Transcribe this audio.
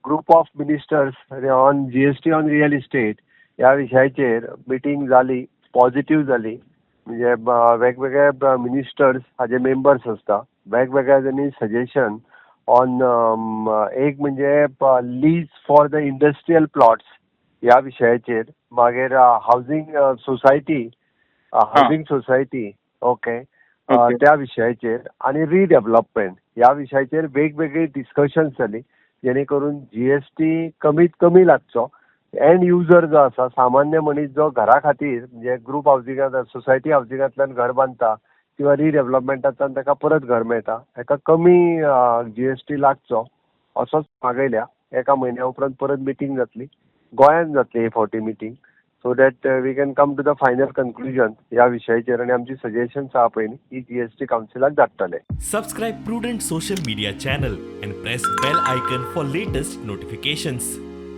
Group of ministers on GST on real estate ह्या विशयाचेर meeting जाली, पॉझिटिव्ह जाली. म्हणजे वेगवेगळे मिनिस्टर्स हाजे मेंबर्स असता, वेगवेगळ्या त्यांनी सजेशन ऑन एक म्हणजे lease for the industrial plots ह्या विशयाचेर, मागीर हाऊसिंग सोसायटी ओके त्या विशयाचेर आणि रिडेव्हलपमेंट ह्या विशयाचेर वेगवेगळी डिस्कशन्स जाली, जेणे करून GST कमीत कमी लागचो. एंड युजर जो आसा, सामान्य मनीस जो घरा खातीर म्हणजे ग्रुप हावसिंगांत सोसायटी हावसिंगांतल्यान घर बांदता किंवा रिडेव्हलपमेंटांतल्यान ताका परत घर मेळटा, ताका कमी GST लागचो असोच मागयल्या. एका म्हयन्या उपरांत परत मिटींग जातली, गोंयांत जातली ही फावटी meeting, so that we can come to the final conclusion ह्या विशयाचेर. आनी आमची सजेशन्स आहा पळय ती GST कावन्सिलाक धाडटले. Subscribe Prudent social media channel and press bell icon for latest notifications.